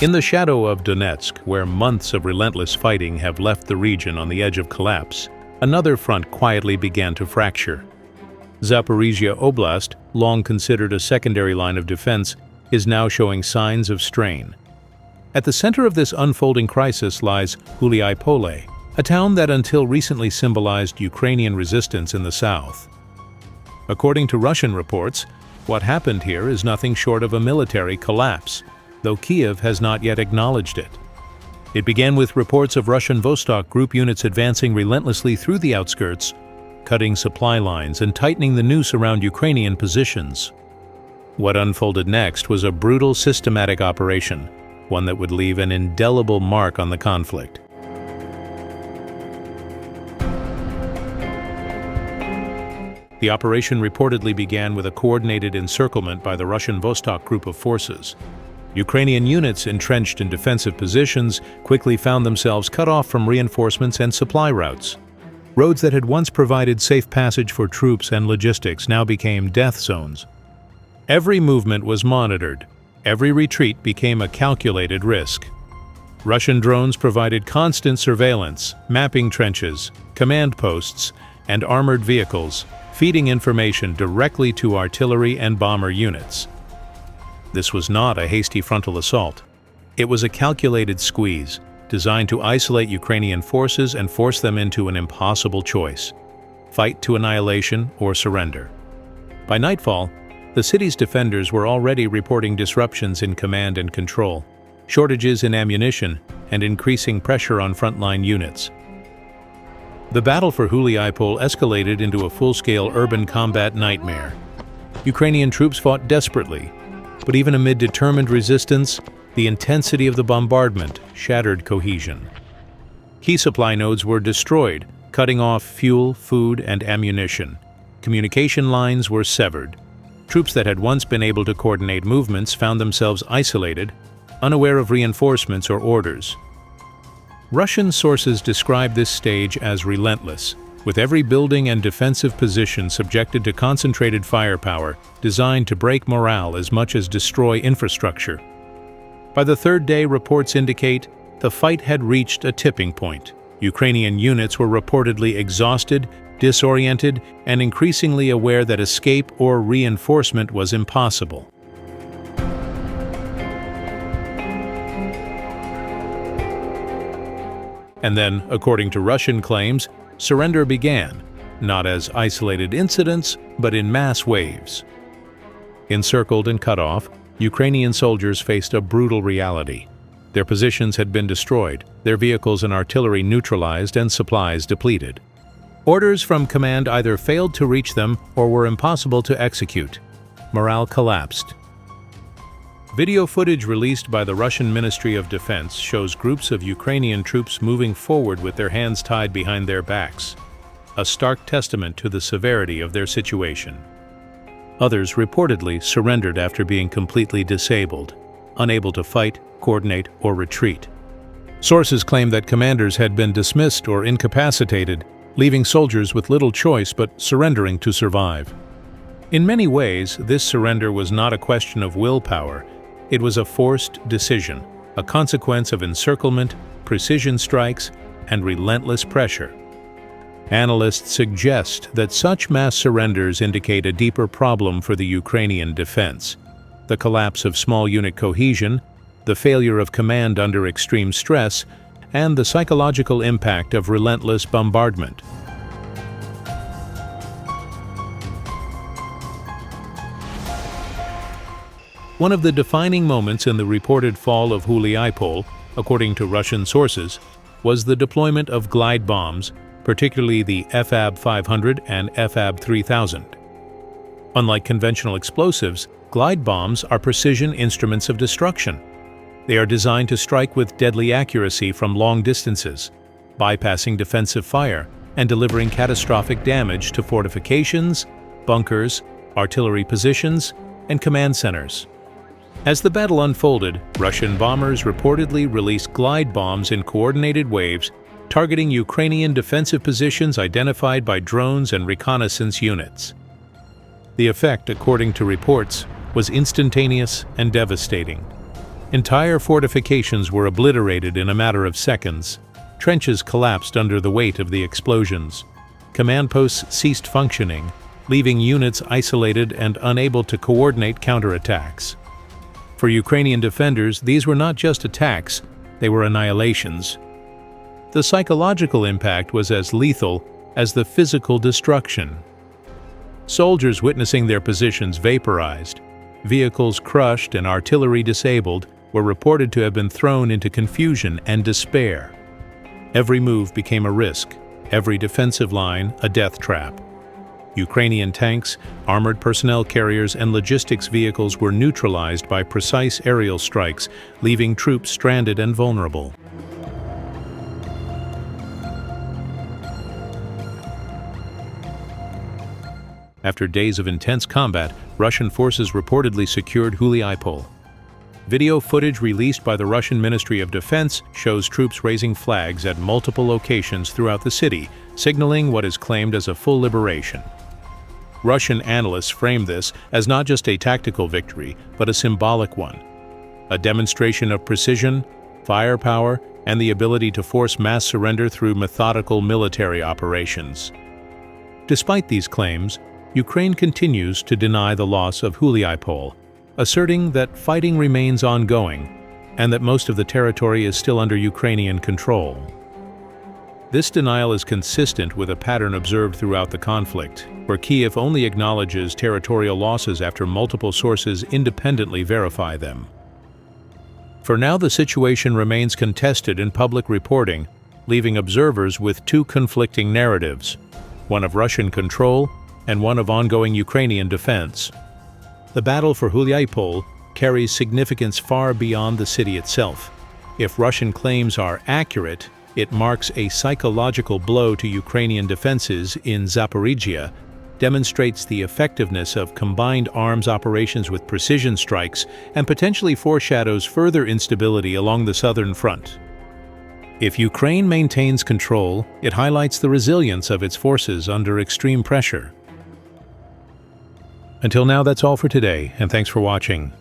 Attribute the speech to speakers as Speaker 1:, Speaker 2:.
Speaker 1: In the shadow of Donetsk, where months of relentless fighting have left the region on the edge of collapse, another front quietly began to fracture. Zaporizhia Oblast, long considered a secondary line of defense, is now showing signs of strain. At the center of this unfolding crisis lies Huliaipole, a town that until recently symbolized Ukrainian resistance in the south. According to Russian reports, what happened here is nothing short of a military collapse, though Kyiv has not yet acknowledged it. It began with reports of Russian Vostok group units advancing relentlessly through the outskirts, cutting supply lines and tightening the noose around Ukrainian positions. What unfolded next was a brutal, systematic operation, one that would leave an indelible mark on the conflict. The operation reportedly began with a coordinated encirclement by the Russian Vostok group of forces. Ukrainian units entrenched in defensive positions quickly found themselves cut off from reinforcements and supply routes. Roads that had once provided safe passage for troops and logistics now became death zones. Every movement was monitored. Every retreat became a calculated risk. Russian drones provided constant surveillance, mapping trenches, command posts, and armored vehicles, feeding information directly to artillery and bomber units. This was not a hasty frontal assault. It was a calculated squeeze, designed to isolate Ukrainian forces and force them into an impossible choice: fight to annihilation or surrender. By nightfall, the city's defenders were already reporting disruptions in command and control, shortages in ammunition, and increasing pressure on frontline units. The battle for Huliaipole escalated into a full-scale urban combat nightmare. Ukrainian troops fought desperately, but even amid determined resistance, the intensity of the bombardment shattered cohesion. Key supply nodes were destroyed, cutting off fuel, food, and ammunition. Communication lines were severed. Troops that had once been able to coordinate movements found themselves isolated, unaware of reinforcements or orders. Russian sources describe this stage as relentless, with every building and defensive position subjected to concentrated firepower designed to break morale as much as destroy infrastructure. By the third day, reports indicate the fight had reached a tipping point. Ukrainian units were reportedly exhausted, disoriented, and increasingly aware that escape or reinforcement was impossible. And then, according to Russian claims, surrender began, not as isolated incidents, but in mass waves. Encircled and cut off, Ukrainian soldiers faced a brutal reality. Their positions had been destroyed, their vehicles and artillery neutralized, and supplies depleted. Orders from command either failed to reach them or were impossible to execute. Morale collapsed. Video footage released by the Russian Ministry of Defense shows groups of Ukrainian troops moving forward with their hands tied behind their backs, a stark testament to the severity of their situation. Others reportedly surrendered after being completely disabled, unable to fight, coordinate, or retreat. Sources claim that commanders had been dismissed or incapacitated, leaving soldiers with little choice but surrendering to survive. In many ways, this surrender was not a question of willpower. It was a forced decision, a consequence of encirclement, precision strikes, and relentless pressure. Analysts suggest that such mass surrenders indicate a deeper problem for the Ukrainian defense: the collapse of small unit cohesion, the failure of command under extreme stress, and the psychological impact of relentless bombardment. One of the defining moments in the reported fall of Huliaipole, according to Russian sources, was the deployment of glide bombs, particularly the FAB-500 and FAB-3000. Unlike conventional explosives, glide bombs are precision instruments of destruction. They are designed to strike with deadly accuracy from long distances, bypassing defensive fire and delivering catastrophic damage to fortifications, bunkers, artillery positions, and command centers. As the battle unfolded, Russian bombers reportedly released glide bombs in coordinated waves, targeting Ukrainian defensive positions identified by drones and reconnaissance units. The effect, according to reports, was instantaneous and devastating. Entire fortifications were obliterated in a matter of seconds. Trenches collapsed under the weight of the explosions. Command posts ceased functioning, leaving units isolated and unable to coordinate counterattacks. For Ukrainian defenders, these were not just attacks, they were annihilations. The psychological impact was as lethal as the physical destruction. Soldiers witnessing their positions vaporized, vehicles crushed and artillery disabled were reported to have been thrown into confusion and despair. Every move became a risk, every defensive line a death trap. Ukrainian tanks, armored personnel carriers, and logistics vehicles were neutralized by precise aerial strikes, leaving troops stranded and vulnerable. After days of intense combat, Russian forces reportedly secured Huliaipole. Video footage released by the Russian Ministry of Defense shows troops raising flags at multiple locations throughout the city, signaling what is claimed as a full liberation. Russian analysts frame this as not just a tactical victory, but a symbolic one, a demonstration of precision, firepower, and the ability to force mass surrender through methodical military operations. Despite these claims, Ukraine continues to deny the loss of Huliaipole, asserting that fighting remains ongoing and that most of the territory is still under Ukrainian control. This denial is consistent with a pattern observed throughout the conflict, where Kyiv only acknowledges territorial losses after multiple sources independently verify them. For now, the situation remains contested in public reporting, leaving observers with two conflicting narratives, one of Russian control and one of ongoing Ukrainian defense. The battle for Huliaipole carries significance far beyond the city itself. If Russian claims are accurate, it marks a psychological blow to Ukrainian defenses in Zaporizhia, demonstrates the effectiveness of combined arms operations with precision strikes, and potentially foreshadows further instability along the southern front. If Ukraine maintains control, it highlights the resilience of its forces under extreme pressure. Until now, that's all for today, and thanks for watching.